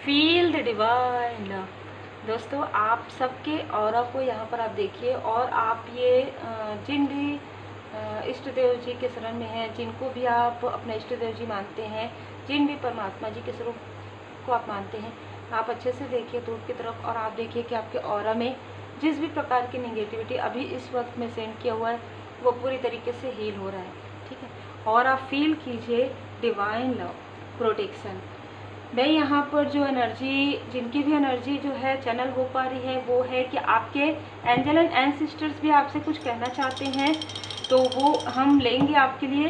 Feel the divine love. दोस्तों, आप सबके ऑरा को यहाँ पर आप देखिए, और आप ये जिन भी इष्ट देव जी के शरण में हैं, जिनको भी आप अपने इष्ट देव जी मानते हैं, जिन भी परमात्मा जी के स्वरूप को आप मानते हैं, आप अच्छे से देखिए दूर की तरफ, और आप देखिए कि आपके ऑरा में जिस भी प्रकार की निगेटिविटी अभी इस वक्त में सेंड किया हुआ है वो पूरी तरीके से हील हो रहा है। ठीक है, और आप फील कीजिए डिवाइन लव, प्रोटेक्शन। मैं यहाँ पर जो एनर्जी, जिनकी भी एनर्जी जो है चैनल हो पा रही है, वो है कि आपके एंजल एंड एंसेस्टर्स भी आपसे कुछ कहना चाहते हैं, तो वो हम लेंगे आपके लिए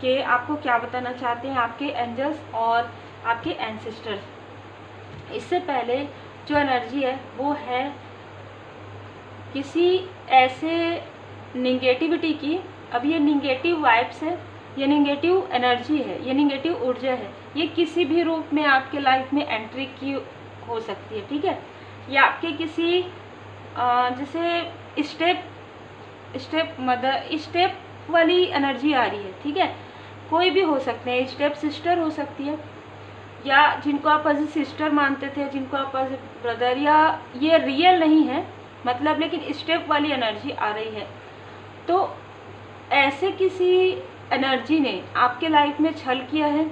कि आपको क्या बताना चाहते हैं आपके एंजल्स और आपके एंसेस्टर्स। इससे पहले जो एनर्जी है वो है किसी ऐसे निगेटिविटी की। अब ये निगेटिव वाइब्स है, ये निगेटिव एनर्जी है, ये निगेटिव ऊर्जा है, ये किसी भी रूप में आपके लाइफ में एंट्री की हो सकती है। ठीक है, ये आपके किसी जैसे स्टेप वाली एनर्जी आ रही है। ठीक है, कोई भी हो सकते हैं, स्टेप सिस्टर हो सकती है, या जिनको आप एज ए सिस्टर मानते थे, जिनको आप एज ए ब्रदर, या ये रियल नहीं है मतलब, लेकिन स्टेप वाली एनर्जी आ रही है। तो ऐसे किसी एनर्जी ने आपके लाइफ में छल किया है,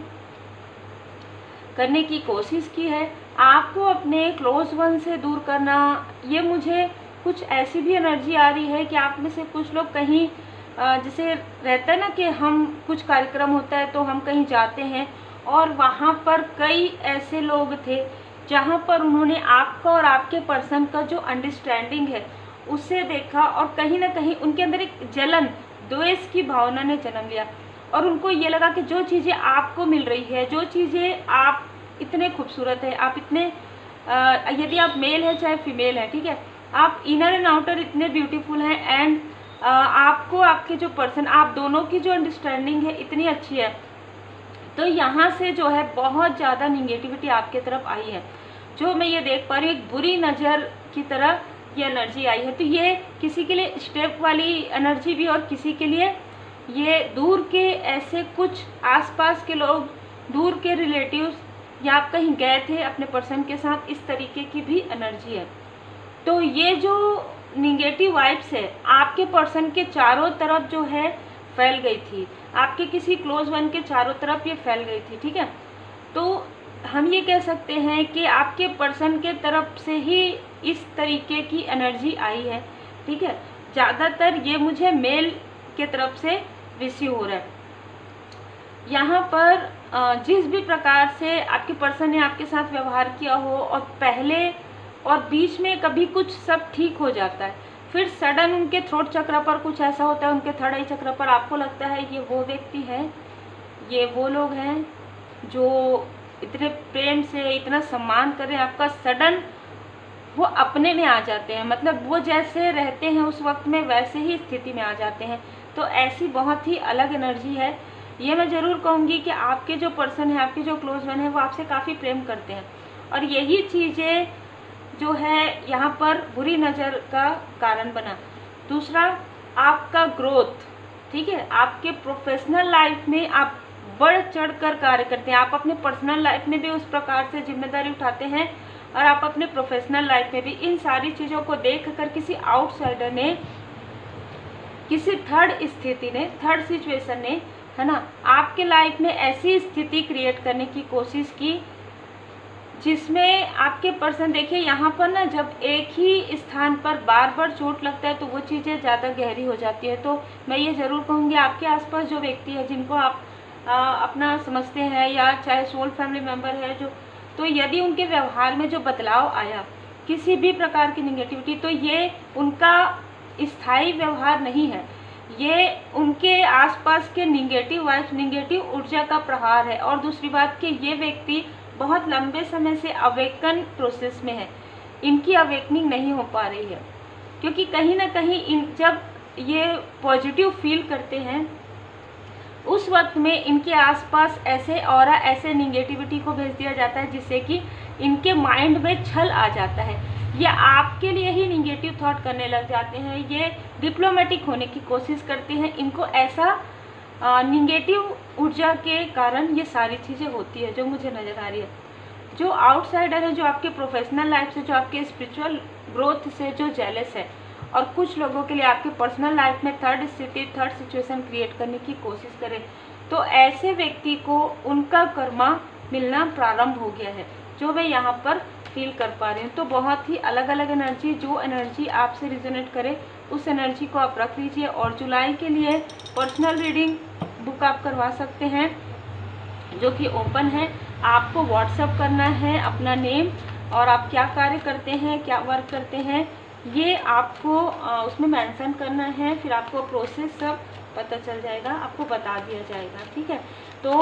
करने की कोशिश की है, आपको अपने क्लोज वन से दूर करना। ये मुझे कुछ ऐसी भी एनर्जी आ रही है कि आप में से कुछ लोग कहीं जैसे रहता है ना कि हम कुछ कार्यक्रम होता है तो हम कहीं जाते हैं, और वहाँ पर कई ऐसे लोग थे जहाँ पर उन्होंने आपका और आपके पर्सन का जो अंडरस्टैंडिंग है उसे देखा, और कहीं ना कहीं उनके अंदर एक जलन, द्वेष की भावना ने जन्म लिया, और उनको ये लगा कि जो चीज़ें आपको मिल रही है, जो चीज़ें आप इतने खूबसूरत है, आप इतने यदि आप मेल है चाहे फीमेल है, ठीक है, आप इनर एंड आउटर इतने ब्यूटीफुल हैं, एंड आपको आपके जो पर्सन, आप दोनों की जो अंडरस्टैंडिंग है इतनी अच्छी है, तो यहाँ से जो है बहुत ज़्यादा निगेटिविटी आपके तरफ आई है, जो मैं ये देख पा रही हूँ एक बुरी नज़र की तरह ये एनर्जी आई है। तो ये किसी के लिए स्टेप वाली एनर्जी भी, और किसी के लिए ये दूर के ऐसे कुछ आसपास के लोग, दूर के रिलेटिव्स, या आप कहीं गए थे अपने पर्सन के साथ, इस तरीके की भी एनर्जी है। तो ये जो निगेटिव वाइब्स है आपके पर्सन के चारों तरफ जो है फैल गई थी, आपके किसी क्लोज वन के चारों तरफ ये फैल गई थी। ठीक है, तो हम ये कह सकते हैं कि आपके पर्सन के तरफ से ही इस तरीके की एनर्जी आई है। ठीक है, ज़्यादातर ये मुझे मेल के तरफ से रिसीव हो रहा है। यहाँ पर जिस भी प्रकार से आपके पर्सन ने आपके साथ व्यवहार किया हो, और पहले और बीच में कभी कुछ सब ठीक हो जाता है, फिर सडन उनके थ्रोट चक्र पर कुछ ऐसा होता है, उनके थर्ड आई चक्र पर आपको लगता है ये वो व्यक्ति है, ये वो लोग हैं जो इतने प्रेम से इतना सम्मान करें आपका, सडन वो अपने में आ जाते हैं, मतलब वो जैसे रहते हैं उस वक्त में वैसे ही स्थिति में आ जाते हैं। तो ऐसी बहुत ही अलग एनर्जी है। ये मैं ज़रूर कहूँगी कि आपके जो पर्सन है, आपके जो क्लोज वन है, वो आपसे काफ़ी प्रेम करते हैं, और यही चीज़ें जो है यहाँ पर बुरी नज़र का कारण बना। दूसरा, आपका ग्रोथ। ठीक है, आपके प्रोफेशनल लाइफ में आप बढ़ चढ़ कर कार्य करते हैं, आप अपने पर्सनल लाइफ में भी उस प्रकार से जिम्मेदारी उठाते हैं, और आप अपने प्रोफेशनल लाइफ में भी। इन सारी चीज़ों को देखकर किसी आउटसाइडर ने, किसी थर्ड स्थिति ने, थर्ड सिचुएशन ने, है ना, आपके लाइफ में ऐसी स्थिति क्रिएट करने की कोशिश की जिसमें आपके पर्सन, देखिए यहाँ पर ना, जब एक ही स्थान पर बार बार चोट लगता है तो वो चीज़ें ज़्यादा गहरी हो जाती है। तो मैं ये ज़रूर कहूँगी, आपके आसपास जो व्यक्ति है जिनको आप अपना समझते हैं, या चाहे सोल फैमिली मेम्बर है जो, तो यदि उनके व्यवहार में जो बदलाव आया, किसी भी प्रकार की निगेटिविटी, तो ये उनका स्थायी व्यवहार नहीं है, ये उनके आसपास के निगेटिव वाइब्स, निगेटिव ऊर्जा का प्रहार है। और दूसरी बात कि ये व्यक्ति बहुत लंबे समय से अवेकन प्रोसेस में है, इनकी अवेकनिंग नहीं हो पा रही है, क्योंकि कहीं ना कहीं जब ये पॉजिटिव फील करते हैं उस वक्त में इनके आसपास ऐसे ऑरा, ऐसे निगेटिविटी को भेज दिया जाता है जिससे कि इनके माइंड में छल आ जाता है, ये आपके लिए ही निगेटिव थॉट करने लग जाते हैं, ये डिप्लोमेटिक होने की कोशिश करते हैं। इनको ऐसा निगेटिव ऊर्जा के कारण ये सारी चीज़ें होती है जो मुझे नज़र आ रही है। जो आउटसाइडर है, जो आपके प्रोफेशनल लाइफ से, जो आपके स्पिरिचुअल ग्रोथ से जो जेलस है, और कुछ लोगों के लिए आपके पर्सनल लाइफ में थर्ड स्थिति, थर्ड सिचुएशन क्रिएट करने की कोशिश करे, तो ऐसे व्यक्ति को उनका कर्मा मिलना प्रारंभ हो गया है, जो मैं यहाँ पर फील कर पा रही हूँ। तो बहुत ही अलग अलग एनर्जी, जो एनर्जी आपसे रिजोनेट करे उस एनर्जी को आप रख लीजिए। और जुलाई के लिए पर्सनल रीडिंग बुक आप करवा सकते हैं, जो कि ओपन है। आपको व्हाट्सअप करना है अपना नेम और आप क्या कार्य करते हैं, क्या वर्क करते हैं, ये आपको उसमें मेंशन करना है। फिर आपको प्रोसेस सब पता चल जाएगा, आपको बता दिया जाएगा, ठीक है। तो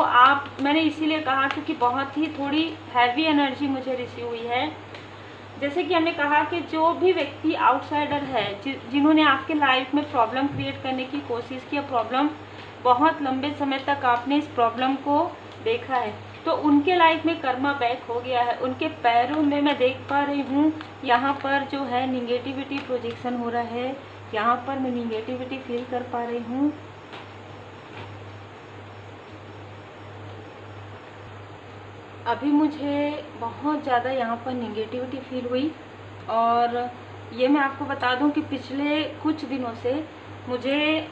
मैंने इसीलिए कहा क्योंकि बहुत ही थोड़ी हैवी एनर्जी मुझे रिसीव हुई है। जैसे कि हमने कहा कि जो भी व्यक्ति आउटसाइडर है, जिन्होंने आपके लाइफ में प्रॉब्लम क्रिएट करने की कोशिश की, प्रॉब्लम बहुत लंबे समय तक आपने इस प्रॉब्लम को देखा है, तो उनके लाइफ में कर्मा बैक हो गया है। उनके पैरों में मैं देख पा रही हूँ यहाँ पर जो है निगेटिविटी प्रोजेक्शन हो रहा है, यहाँ पर मैं निगेटिविटी फील कर पा रही हूँ। अभी मुझे बहुत ज़्यादा यहाँ पर निगेटिविटी फील हुई। और ये मैं आपको बता दूं कि पिछले कुछ दिनों से मुझे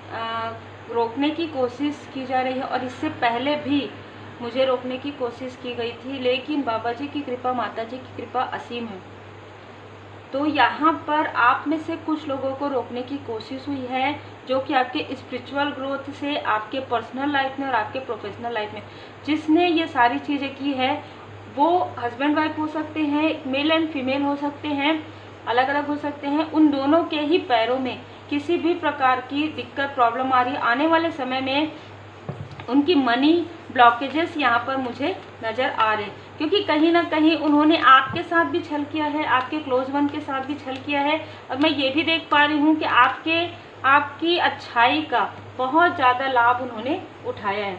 रोकने की कोशिश की जा रही है, और इससे पहले भी मुझे रोकने की कोशिश की गई थी, लेकिन बाबा जी की कृपा, माता जी की कृपा असीम है। तो यहाँ पर आप में से कुछ लोगों को रोकने की कोशिश हुई है, जो कि आपके स्पिरिचुअल ग्रोथ से, आपके पर्सनल लाइफ में और आपके प्रोफेशनल लाइफ में जिसने ये सारी चीज़ें की है, वो हस्बैंड वाइफ हो सकते हैं, मेल एंड फीमेल हो सकते हैं, अलग अलग हो सकते हैं। उन दोनों के ही पैरों में किसी भी प्रकार की दिक्कत, प्रॉब्लम आ रही है। आने वाले समय में उनकी मनी ब्लॉकेजेस यहाँ पर मुझे नज़र आ रहे हैं, क्योंकि कहीं ना कहीं उन्होंने आपके साथ भी छल किया है, आपके क्लोज वन के साथ भी छल किया है। और मैं ये भी देख पा रही हूँ कि आपकी अच्छाई का बहुत ज़्यादा लाभ उन्होंने उठाया है।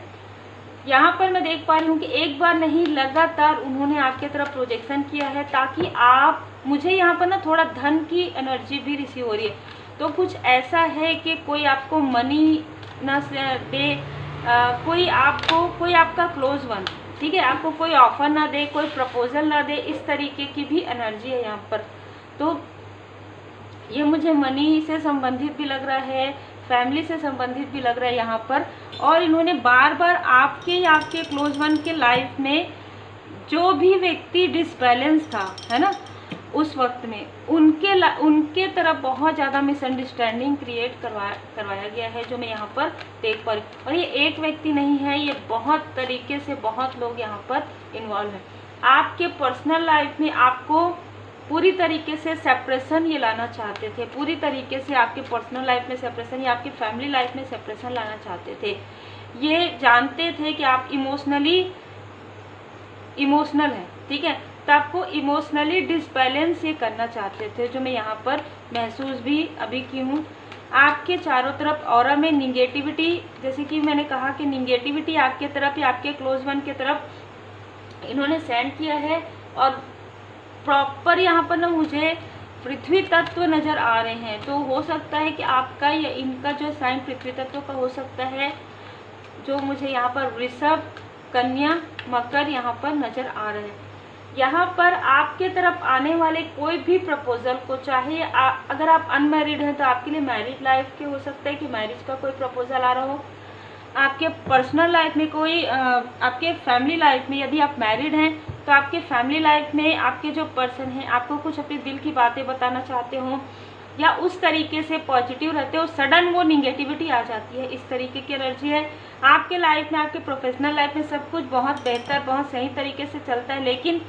यहाँ पर मैं देख पा रही हूँ कि एक बार नहीं, लगातार उन्होंने आपके तरफ प्रोजेक्शन किया है, ताकि मुझे यहाँ पर ना थोड़ा धन की एनर्जी भी रिसीव हो रही है। तो कुछ ऐसा है कि कोई आपको मनी ना दे, कोई आपका क्लोज वन, ठीक है, आपको कोई ऑफर ना दे, कोई प्रपोजल ना दे, इस तरीके की भी एनर्जी है यहाँ पर। तो ये मुझे मनी से संबंधित भी लग रहा है, फैमिली से संबंधित भी लग रहा है यहाँ पर। और इन्होंने बार बार आपके क्लोज वन के लाइफ में जो भी व्यक्ति डिसबैलेंस था, है ना, उस वक्त में उनके तरफ बहुत ज़्यादा मिसअंडरस्टैंडिंग क्रिएट करवाया गया है, जो मैं यहाँ पर देख पा रही हूँ। और ये एक व्यक्ति नहीं है, ये बहुत तरीके से बहुत लोग यहाँ पर इन्वॉल्व हैं। आपके पर्सनल लाइफ में आपको पूरी तरीके से सेपरेशन ये लाना चाहते थे, पूरी तरीके से आपके पर्सनल लाइफ में सेपरेशन या आपकी फैमिली लाइफ में सेपरेशन लाना चाहते थे। ये जानते थे कि आप इमोशनल है, ठीक है, तो आपको इमोशनली डिसबैलेंस ये करना चाहते थे, जो मैं यहाँ पर महसूस भी अभी की हूँ। आपके चारों तरफ ऑरा में निगेटिविटी, जैसे कि मैंने कहा कि निगेटिविटी आपके तरफ या आपके क्लोज वन के तरफ इन्होंने सेंड किया है। और प्रॉपर यहाँ पर ना मुझे पृथ्वी तत्व नज़र आ रहे हैं। तो हो सकता है कि आपका या इनका जो साइन पृथ्वी तत्व का हो सकता है, जो मुझे यहाँ पर वृषभ, कन्या, मकर यहाँ पर नज़र आ रहे हैं। यहाँ पर आपके तरफ आने वाले कोई भी प्रपोजल को, चाहे अगर आप अनमैरिड हैं तो आपके लिए मैरिड लाइफ के हो सकता है कि मैरिज का कोई प्रपोजल आ रहा हो। आपके पर्सनल लाइफ में कोई, आपके फैमिली लाइफ में यदि आप मैरिड हैं तो आपके फैमिली लाइफ में आपके जो पर्सन हैं आपको कुछ अपने दिल की बातें बताना चाहते हो, या उस तरीके से पॉजिटिव रहते हो, सडन वो निगेटिविटी आ जाती है, इस तरीके की एनर्जी है। आपके लाइफ में, आपके प्रोफेशनल लाइफ में सब कुछ बहुत बेहतर, बहुत सही तरीके से चलता है, लेकिन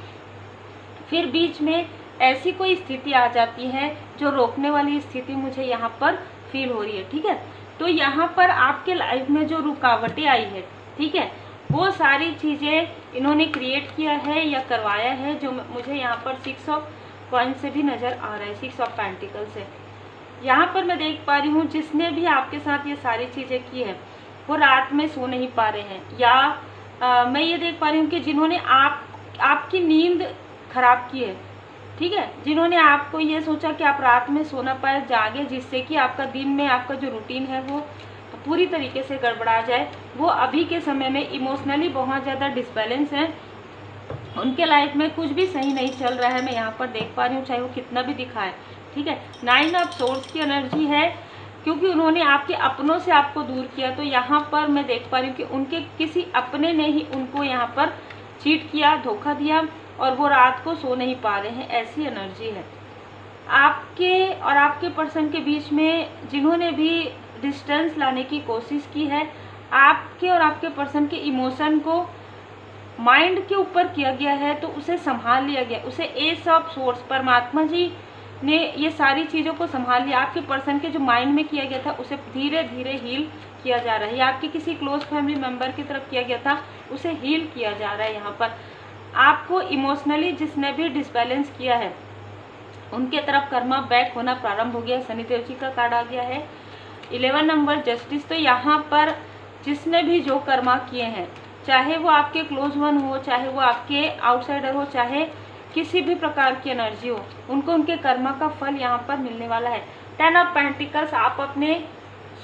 फिर बीच में ऐसी कोई स्थिति आ जाती है जो रोकने वाली स्थिति मुझे यहाँ पर फील हो रही है, ठीक है। तो यहाँ पर आपके लाइफ में जो रुकावटें आई है, ठीक है, वो सारी चीज़ें इन्होंने क्रिएट किया है या करवाया है, जो मुझे यहाँ पर 6 ऑफ कॉइन्स से भी नज़र आ रहा है, 6 ऑफ पेंटिकल से। यहाँ पर मैं देख पा रही हूँ जिसने भी आपके साथ ये सारी चीज़ें की है वो रात में सो नहीं पा रहे हैं, या मैं ये देख पा रही हूँ कि जिन्होंने आपकी नींद खराब की है, ठीक है, जिन्होंने आपको ये सोचा कि आप रात में सो ना पाए, जागे, जिससे कि आपका दिन में आपका जो रूटीन है वो पूरी तरीके से गड़बड़ा जाए, वो अभी के समय में इमोशनली बहुत ज़्यादा डिसबैलेंस है। उनके लाइफ में कुछ भी सही नहीं चल रहा है, मैं यहाँ पर देख पा रही हूँ, चाहे वो कितना भी दिखाए, ठीक है। 9 ऑफ सोर्स की एनर्जी है, क्योंकि उन्होंने आपके अपनों से आपको दूर किया, तो यहाँ पर मैं देख पा रही हूँ कि उनके किसी अपने ने ही उनको यहाँ पर चीट किया, धोखा दिया, और वो रात को सो नहीं पा रहे हैं, ऐसी एनर्जी है। आपके और आपके पर्सन के बीच में जिन्होंने भी डिस्टेंस लाने की कोशिश की है, आपके और आपके पर्सन के इमोशन को माइंड के ऊपर किया गया है, तो उसे संभाल लिया गया, उसे एस ऑफ सोर्स परमात्मा जी ने ये सारी चीज़ों को संभाल लिया। आपके पर्सन के जो माइंड में किया गया था उसे धीरे धीरे हील किया जा रहा है, या आपके किसी क्लोज फैमिली मेम्बर की तरफ किया गया था उसे हील किया जा रहा है। यहाँ पर आपको इमोशनली जिसने भी डिसबैलेंस किया है उनके तरफ कर्मा बैक होना प्रारंभ हो गया। शनिदेव जी का कार्ड आ गया है। 11 नंबर जस्टिस। तो यहाँ पर जिसने भी जो कर्मा किए हैं, चाहे वो आपके क्लोज वन हो, चाहे वो आपके आउटसाइडर हो, चाहे किसी भी प्रकार की एनर्जी हो, उनको उनके कर्मा का फल यहाँ पर मिलने वाला है। 10 ऑफ पेंटिकल्स। आप अपने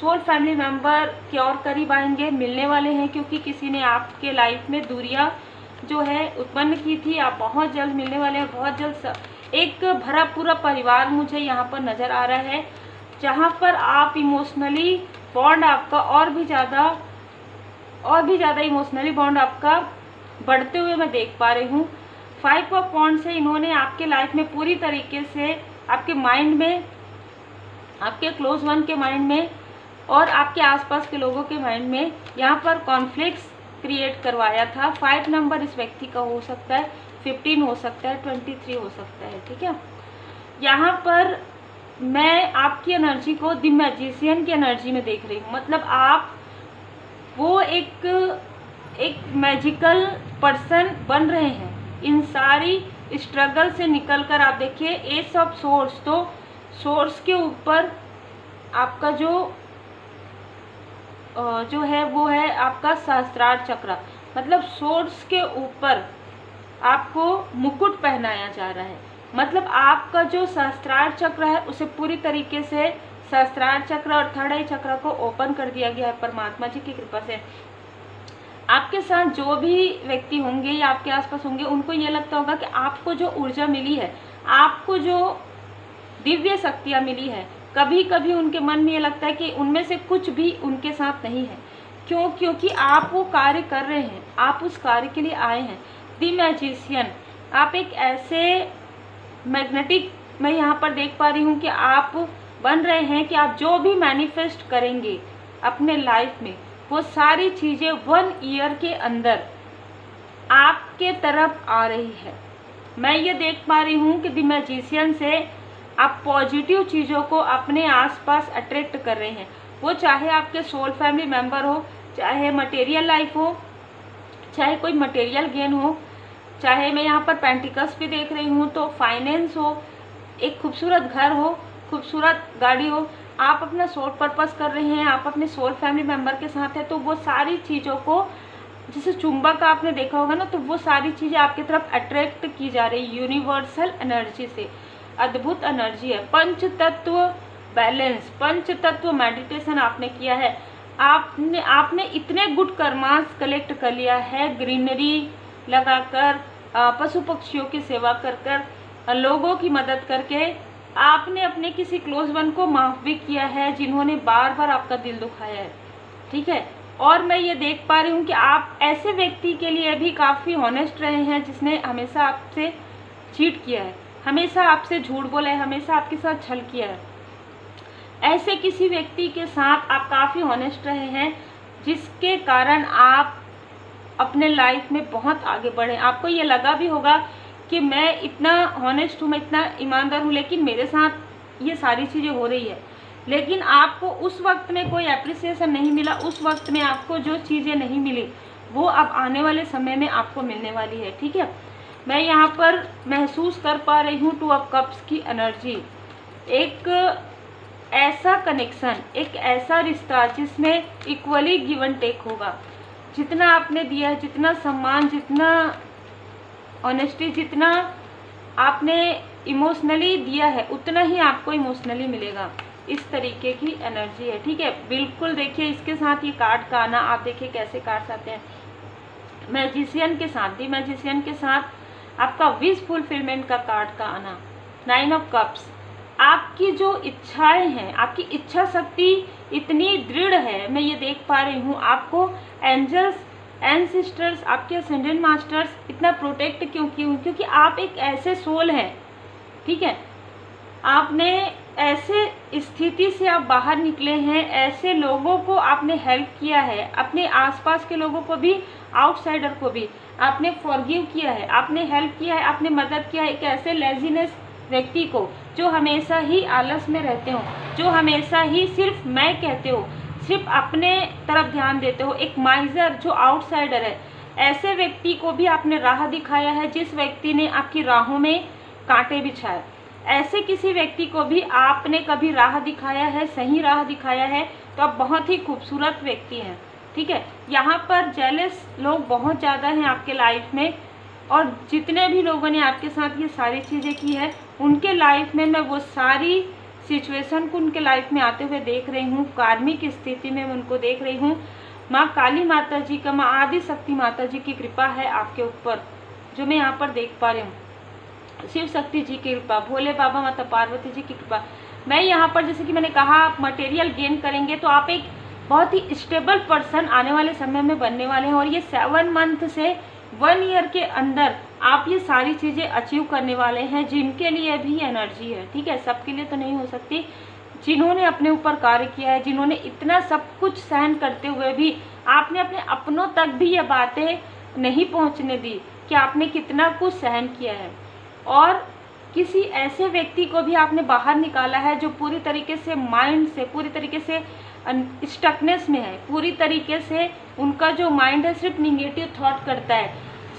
सोल फैमिली मेंबर के और करीब आएंगे, मिलने वाले हैं, क्योंकि किसी ने आपके लाइफ में दूरियां जो है उत्पन्न की थी। आप बहुत जल्द मिलने वाले हैं, बहुत जल्द। एक भरा पूरा परिवार मुझे यहाँ पर नज़र आ रहा है, जहाँ पर आप इमोशनली बॉन्ड आपका और भी ज़्यादा इमोशनली बॉन्ड आपका बढ़ते हुए मैं देख पा रही हूँ। 5 ऑफ वॉन्ड्स से इन्होंने आपके लाइफ में पूरी तरीके से आपके माइंड में, आपके क्लोज वन के माइंड में और आपके आसपास के लोगों के माइंड में यहाँ पर कॉन्फ्लिक्ट्स क्रिएट करवाया था। 5 नंबर इस व्यक्ति का हो सकता है, 15 हो सकता है, 23 हो सकता है, ठीक है। यहाँ पर मैं आपकी एनर्जी को द मैजिशियन की एनर्जी में देख रही हूँ। मतलब आप वो एक मैजिकल पर्सन बन रहे हैं। इन सारी स्ट्रगल से निकलकर आप देखिए एस ऑफ सोर्स, तो सोर्स के ऊपर आपका जो है वो है आपका सहस्त्रार चक्र। मतलब सोर्स के ऊपर आपको मुकुट पहनाया जा रहा है। मतलब आपका जो सहस्त्रार चक्र है उसे पूरी तरीके से सहस्त्रार चक्र और थर्ड आई चक्र को ओपन कर दिया गया है परमात्मा जी की कृपा से। आपके साथ जो भी व्यक्ति होंगे या आपके आसपास होंगे, उनको ये लगता होगा कि आपको जो ऊर्जा मिली है, आपको जो दिव्य शक्तियाँ मिली है, कभी कभी उनके मन में ये लगता है कि उनमें से कुछ भी उनके साथ नहीं है। क्यों? क्योंकि आप वो कार्य कर रहे हैं, आप उस कार्य के लिए आए हैं। द मैजिशियन, आप एक ऐसे मैग्नेटिक, मैं यहाँ पर देख पा रही हूँ कि आप बन रहे हैं कि आप जो भी मैनिफेस्ट करेंगे अपने लाइफ में, वो सारी चीज़ें 1 ईयर के अंदर आपके तरफ आ रही है। मैं ये देख पा रही हूँ कि द मैजिशियन से आप पॉजिटिव चीज़ों को अपने आसपास अट्रैक्ट कर रहे हैं। वो चाहे आपके सोल फैमिली मेंबर हो, चाहे मटेरियल लाइफ हो, चाहे कोई मटेरियल गेन हो, चाहे मैं यहाँ पर पेंटिकल्स भी देख रही हूँ, तो फाइनेंस हो, एक खूबसूरत घर हो, खूबसूरत गाड़ी हो, आप अपना सोल पर्पस कर रहे हैं, आप अपने सोल फैमिली मेंबर के साथ हैं, तो वो सारी चीज़ों को, जैसे चुंबक आपने देखा होगा ना, तो वो सारी चीज़ें आपकी तरफ अट्रैक्ट की जा रही है यूनिवर्सल एनर्जी से। अद्भुत एनर्जी है। पंच तत्व बैलेंस, पंच तत्व मेडिटेशन आपने किया है। आपने इतने गुड कर्मास कलेक्ट कर लिया है, ग्रीनरी लगाकर, पशु पक्षियों की सेवा कर कर, लोगों की मदद करके। आपने अपने किसी क्लोज वन को माफ़ भी किया है जिन्होंने बार बार आपका दिल दुखाया है, ठीक है। और मैं ये देख पा रही हूँ कि आप ऐसे व्यक्ति के लिए भी काफ़ी ऑनेस्ट रहे हैं जिसने हमेशा आपसे चीट किया है, हमेशा आपसे झूठ बोला है, हमेशा आपके साथ छल किया है। ऐसे किसी व्यक्ति के साथ आप काफ़ी ऑनेस्ट रहे हैं जिसके कारण आप अपने लाइफ में बहुत आगे बढ़े। आपको ये लगा भी होगा कि मैं इतना ऑनेस्ट हूँ, मैं इतना ईमानदार हूँ, लेकिन मेरे साथ ये सारी चीज़ें हो रही है। लेकिन आपको उस वक्त में कोई एप्रिसिएशन नहीं मिला, उस वक्त में आपको जो चीज़ें नहीं मिली वो अब आने वाले समय में आपको मिलने वाली है, ठीक है। मैं यहाँ पर महसूस कर पा रही हूँ 2 ऑफ कप्स की एनर्जी। एक ऐसा कनेक्शन, एक ऐसा रिश्ता जिसमें इक्वली गिव एंड टेक होगा। जितना आपने दिया है, जितना सम्मान, जितना ऑनेस्टी, जितना आपने इमोशनली दिया है, उतना ही आपको इमोशनली मिलेगा। इस तरीके की एनर्जी है, ठीक है। बिल्कुल देखिए इसके साथ ये कार्ड का आना, आप देखिए कैसे कार्ड्स आते हैं। मैजिशियन के साथ, दी मैजिशियन के साथ आपका विश फुलफिलमेंट का कार्ड का आना, 9 ऑफ कप्स। आपकी जो इच्छाएं हैं, आपकी इच्छा शक्ति इतनी दृढ़ है, मैं ये देख पा रही हूँ। आपको एंजल्स, एंसेस्टर्स, आपके असेंडेंट मास्टर्स इतना प्रोटेक्ट क्यों किए? क्योंकि आप एक ऐसे सोल हैं, ठीक है, आपने ऐसे स्थिति से आप बाहर निकले हैं, ऐसे लोगों को आपने हेल्प किया है, अपने आसपास के लोगों को भी, आउटसाइडर को भी आपने फॉरगिव किया है, आपने हेल्प किया है, आपने मदद किया है एक ऐसे लेजीनेस व्यक्ति को जो हमेशा ही आलस में रहते हो, जो हमेशा ही सिर्फ मैं कहते हो, सिर्फ अपने तरफ ध्यान देते हो, एक माइजर जो आउटसाइडर है, ऐसे व्यक्ति को भी आपने राह दिखाया है, जिस व्यक्ति ने आपकी राहों में कांटे बिछाए। ऐसे किसी व्यक्ति को भी आपने कभी राह दिखाया है, सही राह दिखाया है, तो आप बहुत ही खूबसूरत व्यक्ति हैं, ठीक है। यहाँ पर जेलस लोग बहुत ज़्यादा हैं आपके लाइफ में, और जितने भी लोगों ने आपके साथ ये सारी चीज़ें की है, उनके लाइफ में मैं वो सारी सिचुएशन को उनके लाइफ में आते हुए देख रही हूँ, कार्मिक स्थिति में मैं उनको देख रही हूँ। माँ काली माता जी का, माँ आदि शक्ति माता जी की कृपा है आपके ऊपर, जो मैं यहाँ पर देख पा रही हूँ। शिव शक्ति जी की कृपा, भोले बाबा, माता पार्वती जी की कृपा। मैं यहाँ पर, जैसे कि मैंने कहा, आप मटेरियल गेन करेंगे तो आप एक बहुत ही स्टेबल पर्सन आने वाले समय में बनने वाले हैं, और ये 7 मंथ से 1 ईयर के अंदर आप ये सारी चीज़ें अचीव करने वाले हैं, जिनके लिए भी एनर्जी है, ठीक है। सबके लिए तो नहीं हो सकती, जिन्होंने अपने ऊपर कार्य किया है, जिन्होंने इतना सब कुछ सहन करते हुए भी आपने अपने अपनों तक भी ये बातें नहीं पहुँचने दी कि आपने कितना कुछ सहन किया है, और किसी ऐसे व्यक्ति को भी आपने बाहर निकाला है जो पूरी तरीके से माइंड से, पूरी तरीके से स्टकनेस में है, पूरी तरीके से उनका जो माइंड है सिर्फ निगेटिव थॉट करता है,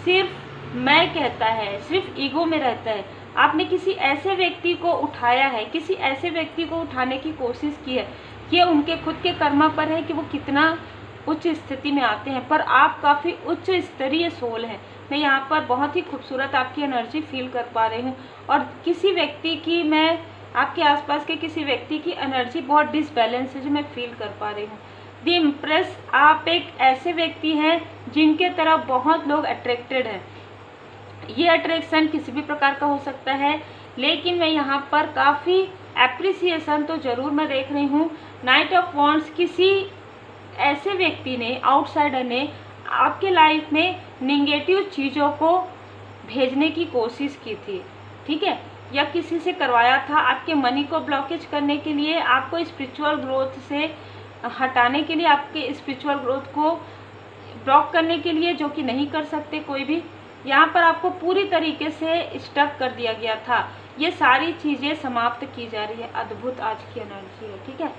सिर्फ मैं कहता है, सिर्फ ईगो में रहता है। आपने किसी ऐसे व्यक्ति को उठाया है, किसी ऐसे व्यक्ति को उठाने की कोशिश की है, ये उनके खुद के कर्मा पर है कि वो कितना उच्च स्थिति में आते हैं, पर आप काफ़ी उच्च स्तरीय सोल हैं। मैं यहाँ पर बहुत ही खूबसूरत आपकी एनर्जी फील कर पा रही हूँ, और किसी व्यक्ति की, मैं आपके आसपास के किसी व्यक्ति की एनर्जी बहुत डिसबैलेंस है जो मैं फील कर पा रही हूँ। दी इम्प्रेस, आप एक ऐसे व्यक्ति हैं जिनके तरफ बहुत लोग अट्रैक्टेड हैं। ये अट्रैक्शन किसी भी प्रकार का हो सकता है, लेकिन मैं यहाँ पर काफ़ी एप्रिसिएशन तो ज़रूर मैं देख रही हूँ। नाइट ऑफ वॉन्ड्स, किसी ऐसे व्यक्ति ने, आउटसाइडर ने आपके लाइफ में निगेटिव चीज़ों को भेजने की कोशिश की थी, ठीक है, या किसी से करवाया था आपके मनी को ब्लॉकेज करने के लिए, आपको स्पिरिचुअल ग्रोथ से हटाने के लिए, आपके स्पिरिचुअल ग्रोथ को ब्लॉक करने के लिए, जो कि नहीं कर सकते कोई भी। यहाँ पर आपको पूरी तरीके से स्टक कर दिया गया था। ये सारी चीज़ें समाप्त की जा रही है। अद्भुत आज की एनर्जी है, ठीक है।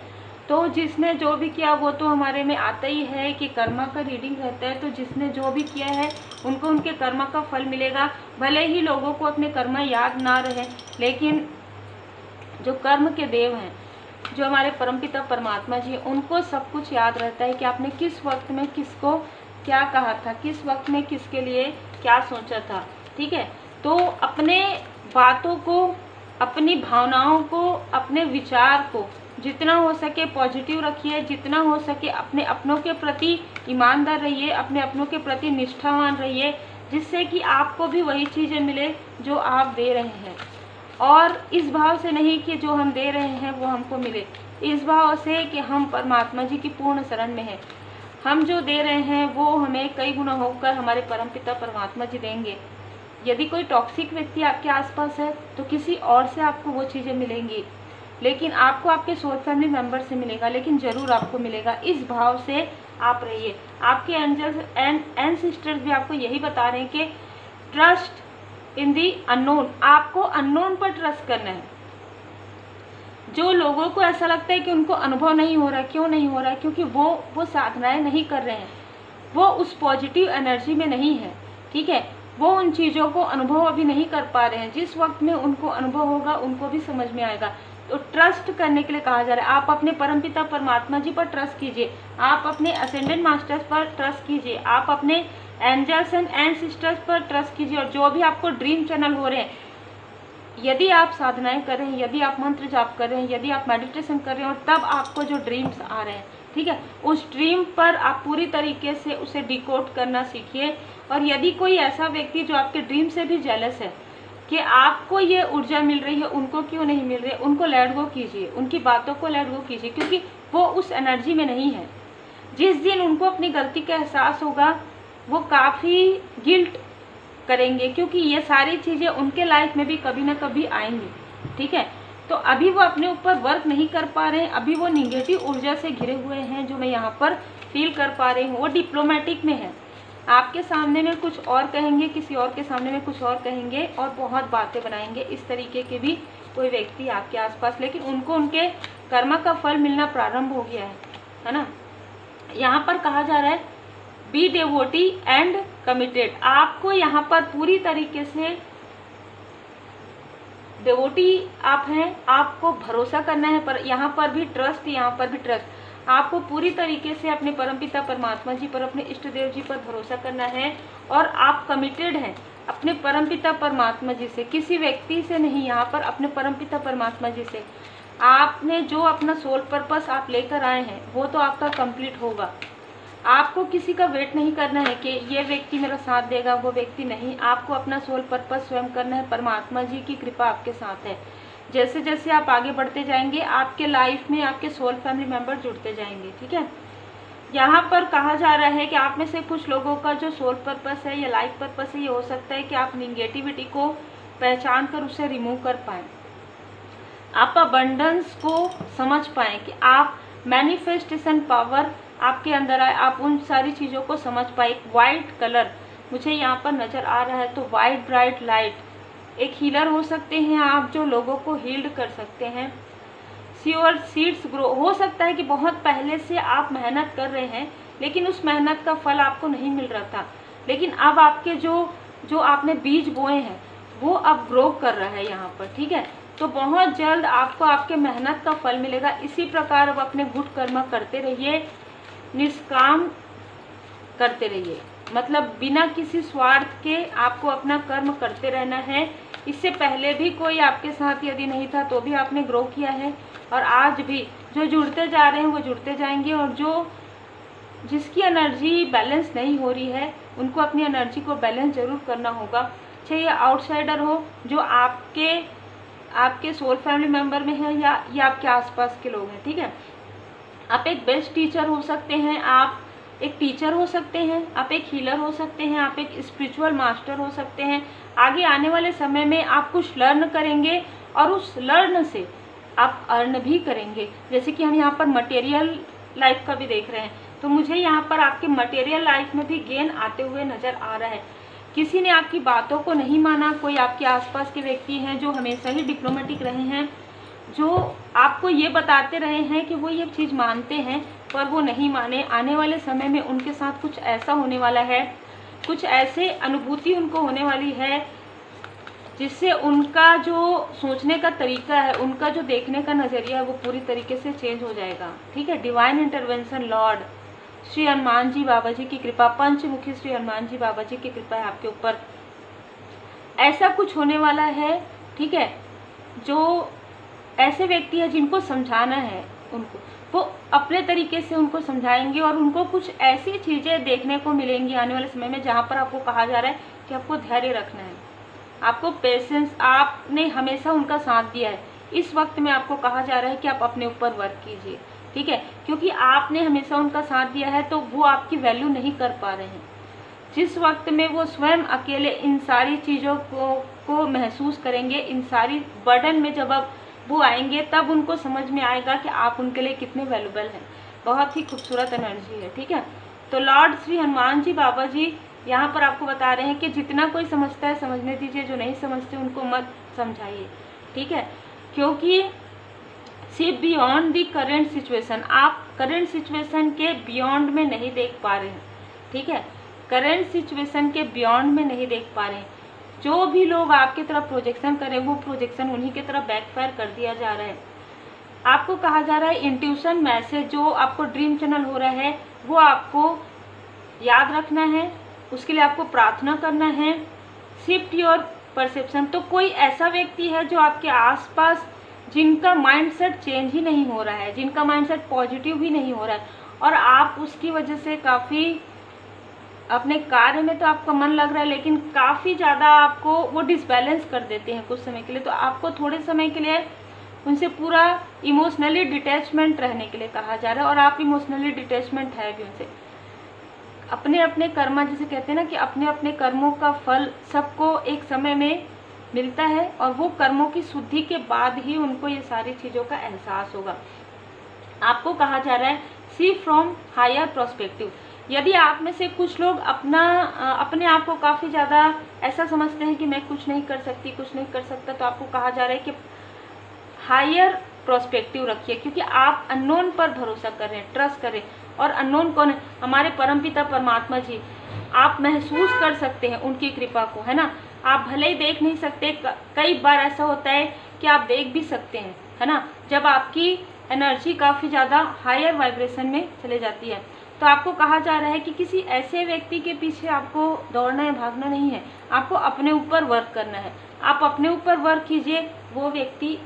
तो जिसने जो भी किया वो तो हमारे में आता ही है कि कर्मा का रीडिंग रहता है, तो जिसने जो भी किया है उनको उनके कर्मा का फल मिलेगा। भले ही लोगों को अपने कर्मा याद ना रहे, लेकिन जो कर्म के देव हैं, जो हमारे परमपिता परमात्मा जी हैं, उनको सब कुछ याद रहता है कि आपने किस वक्त में किसको क्या कहा था, किस वक्त में किसके लिए क्या सोचा था, ठीक है। तो अपने बातों को, अपनी भावनाओं को, अपने विचार को जितना हो सके पॉजिटिव रखिए, जितना हो सके अपने अपनों के प्रति ईमानदार रहिए, अपने अपनों के प्रति निष्ठावान रहिए, जिससे कि आपको भी वही चीज़ें मिले जो आप दे रहे हैं। और इस भाव से नहीं कि जो हम दे रहे हैं वो हमको मिले, इस भाव से कि हम परमात्मा जी की पूर्ण शरण में हैं। हम जो दे रहे हैं वो हमें कई गुना होकर हमारे परमपिता परमात्मा जी देंगे। यदि कोई टॉक्सिक व्यक्ति आपके आसपास है तो किसी और से आपको वो चीज़ें मिलेंगी, लेकिन आपको आपके सोल फैमिली मेंबर से मिलेगा, लेकिन ज़रूर आपको मिलेगा। इस भाव से आप रहिए। आपके एंजल्स एंड एंसेस्टर्स भी आपको यही बता रहे हैं कि ट्रस्ट इन दी अननोन, आपको अननोन पर ट्रस्ट करना है। जो लोगों को ऐसा लगता है कि उनको अनुभव नहीं हो रहा है, क्यों नहीं हो रहा है? क्योंकि वो साधनाएं नहीं कर रहे हैं, वो उस पॉजिटिव एनर्जी में नहीं है, ठीक है। वो उन चीज़ों को अनुभव अभी नहीं कर पा रहे हैं। जिस वक्त में उनको अनुभव होगा उनको भी समझ में आएगा। तो ट्रस्ट करने के लिए कहा जा रहा है। आप अपने परमपिता परमात्मा जी पर ट्रस्ट कीजिए, आप अपने असेंडेंट मास्टर्स पर ट्रस्ट कीजिए, आप अपने एंजल्स एंड एंसेस्टर्स पर ट्रस्ट कीजिए। और जो भी आपको ड्रीम चैनल हो रहे हैं, यदि आप साधनाएं कर रहे हैं, यदि आप मंत्र जाप कर रहे हैं, यदि आप मेडिटेशन कर रहे हैं, और तब आपको जो ड्रीम्स आ रहे हैं, ठीक है, उस ड्रीम पर आप पूरी तरीके से उसे डिकोड करना सीखिए और यदि कोई ऐसा व्यक्ति जो आपके ड्रीम से भी जेलस है कि आपको ये ऊर्जा मिल रही है, उनको क्यों नहीं मिल रही है, उनको लेट गो कीजिए, उनकी बातों को लेट गो कीजिए, क्योंकि वो उस एनर्जी में नहीं है। जिस दिन उनको अपनी गलती का एहसास होगा वो काफ़ी गिल्ट करेंगे, क्योंकि ये सारी चीज़ें उनके लाइफ में भी कभी ना कभी आएंगी, ठीक है। तो अभी वो अपने ऊपर वर्क नहीं कर पा रहे हैं, अभी वो निगेटिव ऊर्जा से घिरे हुए हैं, जो मैं यहाँ पर फील कर पा रही हूँ। वो डिप्लोमेटिक में है, आपके सामने में कुछ और कहेंगे, किसी और के सामने में कुछ और कहेंगे और बहुत बातें बनाएंगे। इस तरीके के भी कोई व्यक्ति आपके आसपास, लेकिन उनको उनके कर्म का फल मिलना प्रारंभ हो गया है ना। यहाँ पर कहा जा रहा है बी डिवोटी एंड कमिटेड। आपको यहाँ पर पूरी तरीके से डिवोटी आप हैं, आपको भरोसा करना है, पर यहाँ पर भी ट्रस्ट, यहाँ पर भी ट्रस्ट। आपको पूरी तरीके से अपने परमपिता परमात्मा जी पर, अपने इष्ट देव जी पर भरोसा करना है और आप कमिटेड हैं अपने परमपिता परमात्मा जी से, किसी व्यक्ति से नहीं, यहाँ पर अपने परमपिता परमात्मा जी से। आपने जो अपना सोल पर्पस आप लेकर आए हैं वो तो आपका कंप्लीट होगा। आपको किसी का वेट नहीं करना है कि ये व्यक्ति मेरा साथ देगा, वो व्यक्ति नहीं। आपको अपना सोल पर्पस स्वयं करना है, परमात्मा जी की कृपा आपके साथ है। जैसे जैसे आप आगे बढ़ते जाएंगे आपके लाइफ में आपके सोल फैमिली मेंबर जुड़ते जाएंगे, ठीक है। यहाँ पर कहा जा रहा है कि आप में से कुछ लोगों का जो सोल पर्पस है या लाइफ पर्पस है, ये हो सकता है कि आप निगेटिविटी को पहचान कर उसे रिमूव कर पाएँ, आप अबंडेंस को समझ पाएँ कि आप मैनिफेस्टेशन पावर आपके अंदर आए, आप उन सारी चीज़ों को समझ पाए। वाइट कलर मुझे यहाँ पर नज़र आ रहा है, तो वाइट ब्राइट लाइट एक हीलर हो सकते हैं आप, जो लोगों को हील्ड कर सकते हैं। सीवर सीड्स ग्रो, हो सकता है कि बहुत पहले से आप मेहनत कर रहे हैं लेकिन उस मेहनत का फल आपको नहीं मिल रहा था, लेकिन अब आपके जो आपने बीज बोए हैं वो अब ग्रो कर रहा है यहाँ पर, ठीक है। तो बहुत जल्द आपको आपके मेहनत का फल मिलेगा। इसी प्रकार अब अपने गुड कर्म करते रहिए, निष्काम करते रहिए, मतलब बिना किसी स्वार्थ के आपको अपना कर्म करते रहना है। इससे पहले भी कोई आपके साथ यदि नहीं था तो भी आपने ग्रो किया है, और आज भी जो जुड़ते जा रहे हैं वो जुड़ते जाएंगे, और जिसकी एनर्जी बैलेंस नहीं हो रही है उनको अपनी एनर्जी को बैलेंस जरूर करना होगा। चाहे ये आउटसाइडर हो जो आपके सोल फैमिली मेम्बर में है या आपके आसपास के लोग हैं, ठीक है। आप एक बेस्ट टीचर हो सकते हैं, आप एक टीचर हो सकते हैं, आप एक हीलर हो सकते हैं, आप एक स्पिरिचुअल मास्टर हो सकते हैं। आगे आने वाले समय में आप कुछ लर्न करेंगे और उस लर्न से आप अर्न भी करेंगे। जैसे कि हम यहाँ पर मटेरियल लाइफ का भी देख रहे हैं, तो मुझे यहाँ पर आपके मटेरियल लाइफ में भी गेन आते हुए नज़र आ रहा है। किसी ने आपकी बातों को नहीं माना, कोई आपके आसपास के व्यक्ति हैं जो हमेशा ही डिप्लोमेटिक रहे हैं, जो आपको ये बताते रहे हैं कि वो ये चीज़ मानते हैं पर वो नहीं माने। आने वाले समय में उनके साथ कुछ ऐसा होने वाला है, कुछ ऐसे अनुभूति उनको होने वाली है जिससे उनका जो सोचने का तरीका है, उनका जो देखने का नज़रिया है वो पूरी तरीके से चेंज हो जाएगा, ठीक है। Divine intervention lord Shri Hanuman ji Baba ji की कृपा, पंचमुखी श्री हनुमान जी बाबा जी की कृपा है आपके ऊपर। ऐसा कुछ होने वाला है, ठीक है। जो ऐसे व्यक्ति हैं जिनको समझाना है उनको, वो अपने तरीके से उनको समझाएंगे और उनको कुछ ऐसी चीज़ें देखने को मिलेंगी आने वाले समय में जहाँ पर आपको कहा जा रहा है कि आपको धैर्य रखना है, आपको पेशेंस, आपने हमेशा उनका साथ दिया है। इस वक्त में आपको कहा जा रहा है कि आप अपने ऊपर वर्क कीजिए, ठीक है, क्योंकि आपने हमेशा उनका साथ दिया है तो वो आपकी वैल्यू नहीं कर पा रहे हैं। जिस वक्त में वो स्वयं अकेले इन सारी चीज़ों को महसूस करेंगे, इन सारी बर्डन में जब अब वो आएंगे तब उनको समझ में आएगा कि आप उनके लिए कितने वैल्यूबल हैं। बहुत ही खूबसूरत एनर्जी है, ठीक है। तो लॉर्ड श्री हनुमान जी बाबा जी यहाँ पर आपको बता रहे हैं कि जितना कोई समझता है समझने दीजिए, जो नहीं समझते उनको मत समझाइए, ठीक है, क्योंकि see beyond the current situation, आप करेंट सिचुएशन के बियॉन्ड में नहीं देख पा रहे हैं, ठीक है, करेंट सिचुएशन के बियॉन्ड में नहीं देख पा रहे हैं। जो भी लोग आपकी तरफ प्रोजेक्शन करें वो प्रोजेक्शन उन्हीं की तरफ बैकफायर कर दिया जा रहा है। आपको कहा जा रहा है इंट्यूशन मैसेज जो आपको ड्रीम चैनल हो रहा है वो आपको याद रखना है, उसके लिए आपको प्रार्थना करना है। शिफ्ट योर परसेप्शन, तो कोई ऐसा व्यक्ति है जो आपके आसपास जिनका माइंडसेट चेंज ही नहीं हो रहा है, जिनका माइंडसेट पॉजिटिव ही नहीं हो रहा है, और आप उसकी वजह से काफ़ी अपने कार्य में तो आपका मन लग रहा है, लेकिन काफ़ी ज़्यादा आपको वो डिसबैलेंस कर देते हैं कुछ समय के लिए। तो आपको थोड़े समय के लिए उनसे पूरा इमोशनली डिटैचमेंट रहने के लिए कहा जा रहा है, और आप इमोशनली डिटैचमेंट है भी उनसे। अपने अपने कर्म, जिसे कहते हैं ना कि अपने अपने कर्मों का फल सबको एक समय में मिलता है, और वो कर्मों की शुद्धि के बाद ही उनको ये सारी चीज़ों का एहसास होगा। आपको कहा जा रहा है सी फ्रॉम हायर पर्सपेक्टिव। यदि आप में से कुछ लोग अपने आप को काफ़ी ज़्यादा ऐसा समझते हैं कि मैं कुछ नहीं कर सकती, कुछ नहीं कर सकता, तो आपको कहा जा रहा है कि हायर पर्सपेक्टिव रखिए, क्योंकि आप अननोन पर भरोसा कर रहे हैं, ट्रस्ट करें। और अननोन कौन है? हमारे परमपिता परमात्मा जी। आप महसूस कर सकते हैं उनकी कृपा को, है ना। आप भले ही देख नहीं सकते, कई बार ऐसा होता है कि आप देख भी सकते हैं, है ना, जब आपकी एनर्जी काफ़ी ज़्यादा हायर वाइब्रेशन में चले जाती है। तो आपको कहा जा रहा है कि किसी ऐसे व्यक्ति के पीछे आपको दौड़ना है, भागना नहीं है, आपको अपने ऊपर वर्क करना है। आप अपने ऊपर वर्क कीजिए, वो व्यक्ति,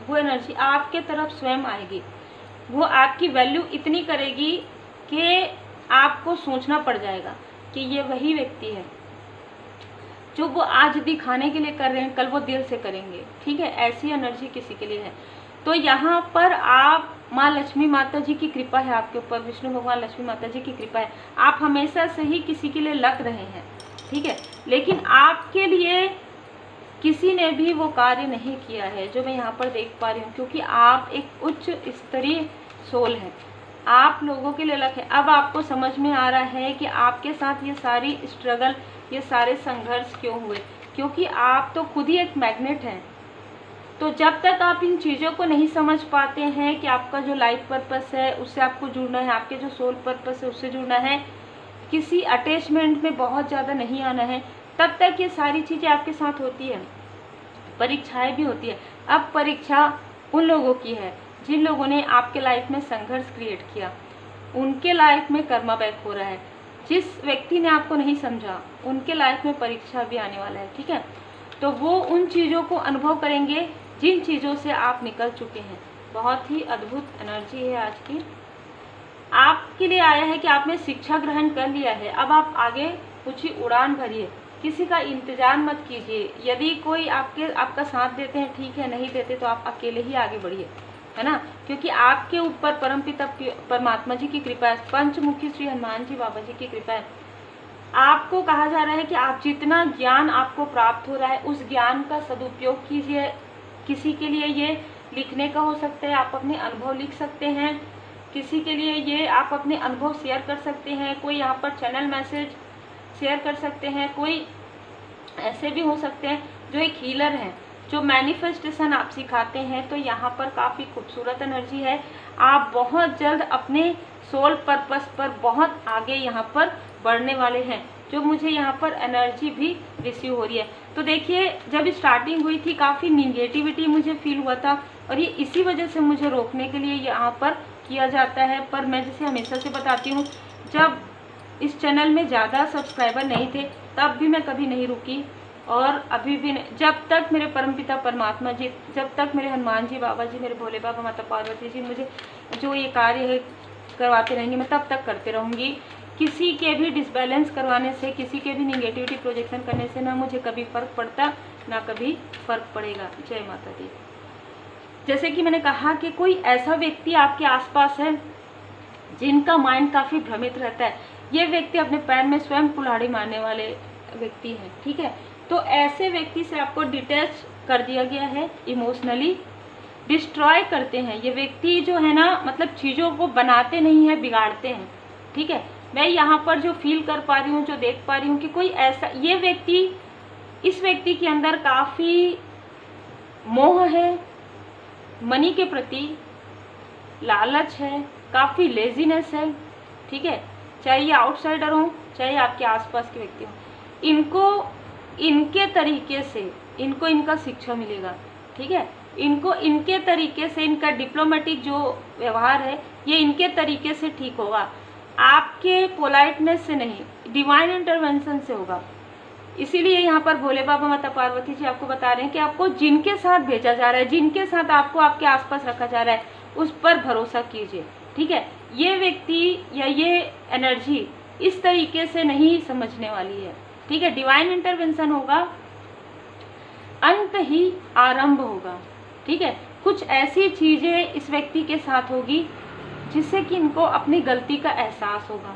वो एनर्जी आपके तरफ स्वयं आएगी। वो आपकी वैल्यू इतनी करेगी कि आपको सोचना पड़ जाएगा कि ये वही व्यक्ति है जो वो आज दिखाने के लिए कर रहे हैं, कल वो दिल से करेंगे। ठीक है, ऐसी एनर्जी किसी के लिए है। तो यहाँ पर आप, माँ लक्ष्मी माता जी की कृपा है आपके ऊपर, विष्णु भगवान लक्ष्मी माता जी की कृपा है। आप हमेशा से ही किसी के लिए लग रहे हैं, ठीक है, लेकिन आपके लिए किसी ने भी वो कार्य नहीं किया है जो मैं यहाँ पर देख पा रही हूँ, क्योंकि आप एक उच्च स्तरीय सोल हैं, आप लोगों के लिए अलग है। अब आपको समझ में आ रहा है कि आपके साथ ये सारी स्ट्रगल, ये सारे संघर्ष क्यों हुए, क्योंकि आप तो खुद ही एक मैग्नेट हैं। तो जब तक आप इन चीज़ों को नहीं समझ पाते हैं कि आपका जो लाइफ पर्पस है उससे आपको जुड़ना है, आपके जो सोल पर्पस है उससे जुड़ना है, किसी अटैचमेंट में बहुत ज़्यादा नहीं आना है, तब तक ये सारी चीज़ें आपके साथ होती है। परीक्षाएं भी होती है। अब परीक्षा उन लोगों की है जिन लोगों ने आपके लाइफ में संघर्ष क्रिएट किया, उनके लाइफ में कर्मा बैक हो रहा है। जिस व्यक्ति ने आपको नहीं समझा, उनके लाइफ में परीक्षा भी आने वाला है, ठीक है। तो वो उन चीज़ों को अनुभव करेंगे जिन चीज़ों से आप निकल चुके हैं। बहुत ही अद्भुत एनर्जी है आज की। आपके लिए आया है कि आपने शिक्षा ग्रहण कर लिया है, अब आप आगे कुछ ही उड़ान भरिए, किसी का इंतजार मत कीजिए। यदि कोई आपका साथ देते हैं ठीक है, नहीं देते तो आप अकेले ही आगे बढ़िए, है ना, क्योंकि आपके ऊपर परमपिता परमात्मा जी की कृपा है, पंचमुखी श्री हनुमान जी बाबा जी की कृपा है। आपको कहा जा रहा है कि आप जितना ज्ञान आपको प्राप्त हो रहा है उस ज्ञान का सदुपयोग कीजिए। किसी के लिए ये लिखने का हो सकता है, आप अपने अनुभव लिख सकते हैं, किसी के लिए ये आप अपने अनुभव शेयर कर सकते हैं, कोई यहाँ पर चैनल मैसेज शेयर कर सकते हैं, कोई ऐसे भी हो सकते हैं जो एक हीलर हैं, जो मैनिफेस्टेशन आप सिखाते हैं। तो यहाँ पर काफ़ी खूबसूरत एनर्जी है। आप बहुत जल्द अपने सोल पर्पस पर बहुत आगे यहाँ पर बढ़ने वाले हैं, जो मुझे यहाँ पर एनर्जी भी रिसीव हो रही है। तो देखिए, जब स्टार्टिंग हुई थी काफ़ी निगेटिविटी मुझे फील हुआ था, और ये इसी वजह से मुझे रोकने के लिए यहाँ पर किया जाता है। पर मैं जैसे हमेशा से बताती हूँ, जब इस चैनल में ज़्यादा सब्सक्राइबर नहीं थे तब भी मैं कभी नहीं रुकी, और अभी भी नहीं, जब तक मेरे परमपिता परमात्मा जी, जब तक मेरे हनुमान जी बाबा जी, मेरे भोले बाबा, माता पार्वती जी मुझे जो ये कार्य है करवाते रहेंगे, मैं तब तक करते रहूँगी। किसी के भी डिसबैलेंस करवाने से, किसी के भी निगेटिविटी प्रोजेक्शन करने से ना मुझे कभी फ़र्क पड़ता, ना कभी फ़र्क पड़ेगा। जय माता दी। जैसे कि मैंने कहा कि कोई ऐसा व्यक्ति आपके आसपास है जिनका माइंड काफ़ी भ्रमित रहता है, ये व्यक्ति अपने पैर में स्वयं कुल्हाड़ी मारने वाले व्यक्ति हैं, ठीक है। तो ऐसे व्यक्ति से आपको डिटैच कर दिया गया है, इमोशनली डिस्ट्रॉय करते हैं। ये व्यक्ति जो है ना, मतलब चीज़ों को बनाते नहीं है, बिगाड़ते हैं, ठीक है। मैं यहाँ पर जो फील कर पा रही हूँ, जो देख पा रही हूँ कि कोई ऐसा, ये व्यक्ति, इस व्यक्ति के अंदर काफ़ी मोह है, मनी के प्रति लालच है, काफ़ी लेजीनेस है, ठीक है। चाहे ये आउटसाइडर हो, चाहे आपके आसपास के व्यक्ति हो, इनको इनके तरीके से, इनको इनका शिक्षा मिलेगा, ठीक है। इनको इनके तरीके से, इनका डिप्लोमेटिक जो व्यवहार है ये इनके तरीके से ठीक होगा, आपके पोलाइटनेस से नहीं, डिवाइन इंटरवेंशन से होगा। इसीलिए यहाँ पर भोले बाबा, माता पार्वती जी आपको बता रहे हैं कि आपको जिनके साथ भेजा जा रहा है, जिनके साथ आपको आपके आसपास रखा जा रहा है, उस पर भरोसा कीजिए, ठीक है। ये व्यक्ति या ये एनर्जी इस तरीके से नहीं समझने वाली है, ठीक है। डिवाइन इंटरवेंशन होगा, अंत ही आरंभ होगा, ठीक है। कुछ ऐसी चीज़ें इस व्यक्ति के साथ होगी जिससे कि इनको अपनी गलती का एहसास होगा।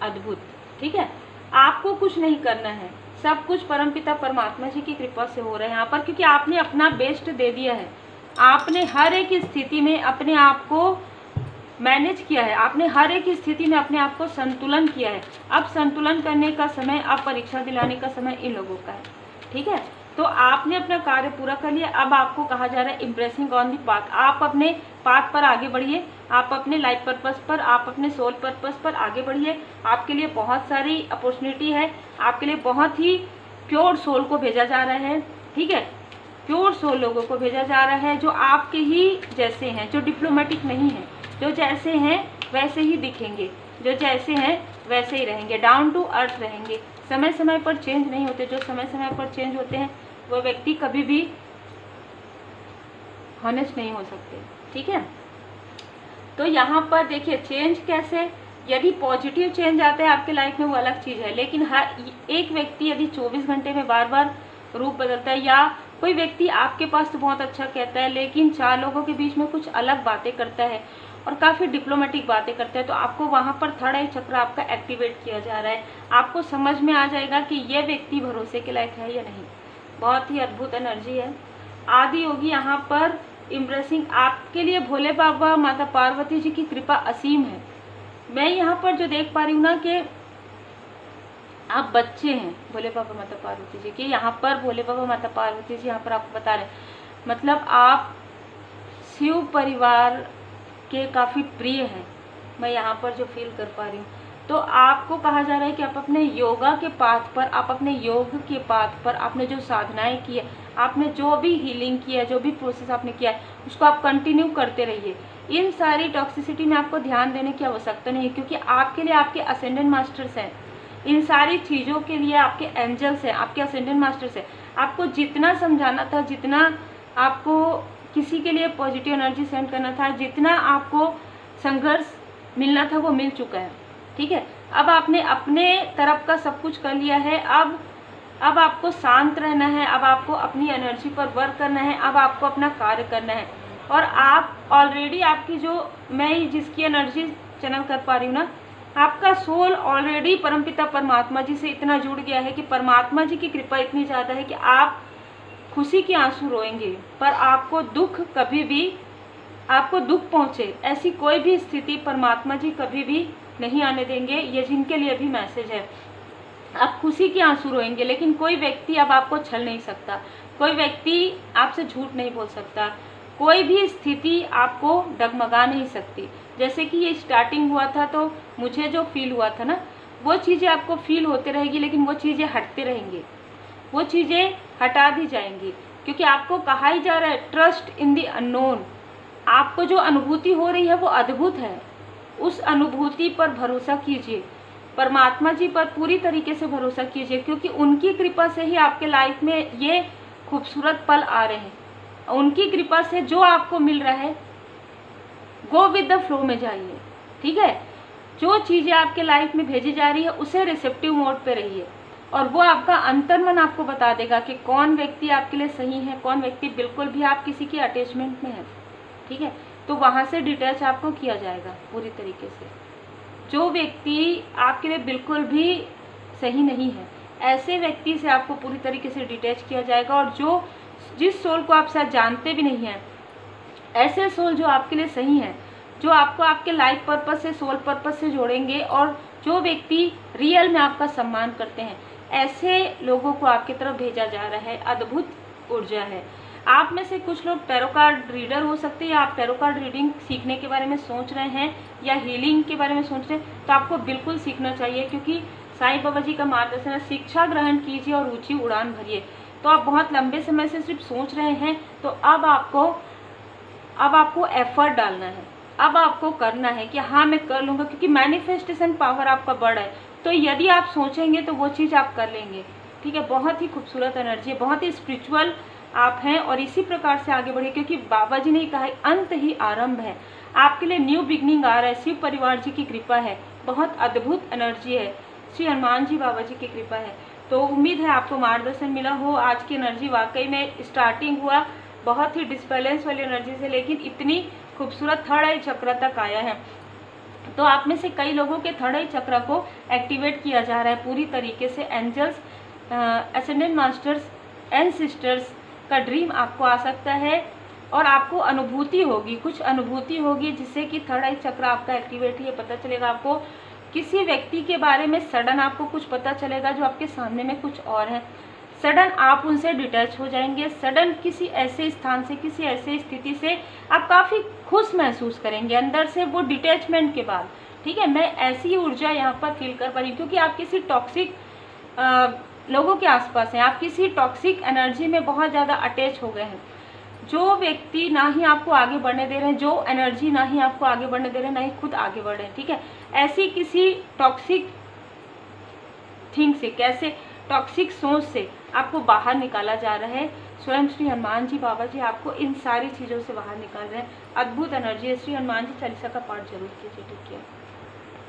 अद्भुत, ठीक है। आपको कुछ नहीं करना है, सब कुछ परमपिता परमात्मा जी की कृपा से हो रहा है यहाँ पर, क्योंकि आपने अपना बेस्ट दे दिया है। आपने हर एक स्थिति में अपने आप को मैनेज किया है, आपने हर एक स्थिति में अपने आप को संतुलन किया है। अब संतुलन करने का समय, अब परीक्षा दिलाने का समय इन लोगों का है, ठीक है। तो आपने अपना कार्य पूरा कर लिया। अब आपको कहा जा रहा है इम्प्रेसिंग ऑन दी पाथ। आप अपने पाथ पर आगे बढ़िए, आप अपने लाइफ पर्पस पर, आप अपने सोल पर्पस पर आगे बढ़िए। आपके लिए बहुत सारी अपॉर्चुनिटी है, आपके लिए बहुत ही प्योर सोल को भेजा जा रहा है, ठीक है। प्योर सोल लोगों को भेजा जा रहा है जो आपके ही जैसे हैं, जो डिप्लोमेटिक नहीं है, जो जैसे हैं वैसे ही दिखेंगे, जो जैसे हैं वैसे ही रहेंगे, डाउन टू अर्थ रहेंगे, समय समय पर चेंज नहीं होते। जो समय समय पर चेंज होते हैं वो व्यक्ति कभी भी हॉनेस्ट नहीं हो सकते, ठीक है। तो यहाँ पर देखिए चेंज कैसे, यदि पॉजिटिव चेंज आता है आपके लाइफ में वो अलग चीज़ है, लेकिन हर एक व्यक्ति यदि 24 घंटे में बार बार रूप बदलता है, या कोई व्यक्ति आपके पास तो बहुत अच्छा कहता है लेकिन 4 लोगों के बीच में कुछ अलग बातें करता है और काफ़ी डिप्लोमेटिक बातें करता है, तो आपको वहाँ पर थर्ड आई चक्र आपका एक्टिवेट किया जा रहा है। आपको समझ में आ जाएगा कि ये व्यक्ति भरोसे के लायक है या नहीं। बहुत ही अद्भुत एनर्जी है। आदि योगी यहाँ पर इम्प्रेसिंग, आपके लिए भोले बाबा माता पार्वती जी की कृपा असीम है। मैं यहाँ पर जो देख पा रही हूँ ना कि आप बच्चे हैं भोले बाबा माता पार्वती जी के, यहाँ पर भोले बाबा माता पार्वती जी यहाँ पर आपको बता रहे हैं, मतलब आप शिव परिवार के काफ़ी प्रिय हैं। मैं यहाँ पर जो फील कर पा रही हूँ, तो आपको कहा जा रहा है कि आप अपने योगा के पाथ पर, आप अपने योग के पाथ पर, आपने जो साधनाएं की है, आपने जो भी हीलिंग किया है, जो भी प्रोसेस आपने किया है, उसको आप कंटिन्यू करते रहिए। इन सारी टॉक्सिसिटी में आपको ध्यान देने की आवश्यकता नहीं है, क्योंकि आपके लिए आपके असेंडेंट मास्टर्स हैं। इन सारी चीज़ों के लिए आपके एंजल्स हैं, आपके असेंडेंट मास्टर्स हैं। आपको जितना समझाना था, जितना आपको किसी के लिए पॉजिटिव एनर्जी सेंड करना था, जितना आपको संघर्ष मिलना था वो मिल चुका है, ठीक है। अब आपने अपने तरफ का सब कुछ कर लिया है। अब आपको शांत रहना है, अब आपको अपनी एनर्जी पर वर्क करना है, अब आपको अपना कार्य करना है। और आप ऑलरेडी, आपकी जो मैं जिसकी एनर्जी चैनल कर पा रही हूँ ना, आपका सोल ऑलरेडी परमपिता परमात्मा जी से इतना जुड़ गया है कि परमात्मा जी की कृपा इतनी ज़्यादा है कि आप खुशी के आंसू रोएंगे, पर आपको दुख कभी भी, आपको दुख पहुँचे ऐसी कोई भी स्थिति परमात्मा जी कभी भी नहीं आने देंगे। ये जिनके लिए भी मैसेज है, आप खुशी के आंसू रोएंगे, लेकिन कोई व्यक्ति अब आपको छल नहीं सकता, कोई व्यक्ति आपसे झूठ नहीं बोल सकता, कोई भी स्थिति आपको डगमगा नहीं सकती। जैसे कि ये स्टार्टिंग हुआ था तो मुझे जो फील हुआ था ना, वो चीज़ें आपको फील होते रहेगी, लेकिन वो चीज़ें हटते रहेंगी, वो चीज़ें हटा दी जाएंगी, क्योंकि आपको कहा ही जा रहा है ट्रस्ट इन दी अननोन। आपको जो अनुभूति हो रही है वो अद्भुत है, उस अनुभूति पर भरोसा कीजिए, परमात्मा जी पर पूरी तरीके से भरोसा कीजिए, क्योंकि उनकी कृपा से ही आपके लाइफ में ये खूबसूरत पल आ रहे हैं। उनकी कृपा से जो आपको मिल रहा है, गो विद द फ्लो में जाइए, ठीक है। जो चीज़ें आपके लाइफ में भेजी जा रही है उसे रिसेप्टिव मोड पे रहिए, और वो आपका अंतर्मन आपको बता देगा कि कौन व्यक्ति आपके लिए सही है, कौन व्यक्ति बिल्कुल भी आप किसी की अटैचमेंट में है, ठीक है। तो वहाँ से डिटैच आपको किया जाएगा पूरी तरीके से। जो व्यक्ति आपके लिए बिल्कुल भी सही नहीं है, ऐसे व्यक्ति से आपको पूरी तरीके से डिटैच किया जाएगा। और जो जिस सोल को आप शायद जानते भी नहीं हैं, ऐसे सोल जो आपके लिए सही हैं, जो आपको आपके लाइफ पर्पस से, सोल पर्पस से जोड़ेंगे, और जो व्यक्ति रियल में आपका सम्मान करते हैं, ऐसे लोगों को आपकी तरफ भेजा जा रहा है। अद्भुत ऊर्जा है। आप में से कुछ लोग टैरो कार्ड रीडर हो सकते हैं, या आप टैरो कार्ड रीडिंग सीखने के बारे में सोच रहे हैं या हीलिंग के बारे में सोच रहे हैं, तो आपको बिल्कुल सीखना चाहिए, क्योंकि साईं बाबा जी का मार्गदर्शन है। शिक्षा ग्रहण कीजिए और ऊंची उड़ान भरिए। तो आप बहुत लंबे समय से सिर्फ सोच रहे हैं, तो अब आपको एफर्ट डालना है, अब आपको करना है कि हाँ मैं कर लूँगा, क्योंकि मैनिफेस्टेशन पावर आपका बड़ा है। तो यदि आप सोचेंगे तो वो चीज़ आप कर लेंगे, ठीक है। बहुत ही खूबसूरत एनर्जी है, बहुत ही स्पिरिचुअल आप हैं, और इसी प्रकार से आगे बढ़े, क्योंकि बाबा जी ने कहा है अंत ही आरंभ है। आपके लिए न्यू बिगनिंग आ रहा है, शिव परिवार जी की कृपा है। बहुत अद्भुत एनर्जी है, श्री हनुमान जी बाबा जी की कृपा है। तो उम्मीद है आपको मार्गदर्शन मिला हो। आज की एनर्जी वाकई में स्टार्टिंग हुआ बहुत ही डिसबैलेंस वाली एनर्जी से, लेकिन इतनी खूबसूरत थर्ड आई चक्र तक आया है। तो आप में से कई लोगों के थर्ड आई चक्र को एक्टिवेट किया जा रहा है पूरी तरीके से। Angels, ascendant masters and sisters का ड्रीम आपको आ सकता है और आपको अनुभूति होगी, कुछ अनुभूति होगी जिससे कि थर्ड आई चक्र आपका एक्टिवेट है। पता चलेगा आपको किसी व्यक्ति के बारे में, सडन आपको कुछ पता चलेगा जो आपके सामने में कुछ और है। सडन आप उनसे डिटैच हो जाएंगे, सडन किसी ऐसे स्थान से, किसी ऐसे स्थिति से आप काफ़ी खुश महसूस करेंगे अंदर से, वो डिटैचमेंट के बाद। ठीक है, मैं ऐसी ऊर्जा यहाँ पर फील कर पा रही हूँ क्योंकि आप किसी टॉक्सिक लोगों के आसपास हैं, आप किसी टॉक्सिक एनर्जी में बहुत ज़्यादा अटैच हो गए हैं। जो व्यक्ति ना ही आपको आगे बढ़ने दे रहे हैं, जो एनर्जी ना ही आपको आगे बढ़ने दे रहे हैं, ना ही खुद आगे बढ़ रहे हैं। ठीक है, ऐसी किसी टॉक्सिक थिंग से, कैसे टॉक्सिक सोच से आपको बाहर निकाला जा रहा है। स्वयं श्री हनुमान जी बाबा जी आपको इन सारी चीज़ों से बाहर निकाल रहे हैं। अद्भुत एनर्जी है। श्री हनुमान जी चालीसा का पाठ जरूर कीजिए। ठीक है।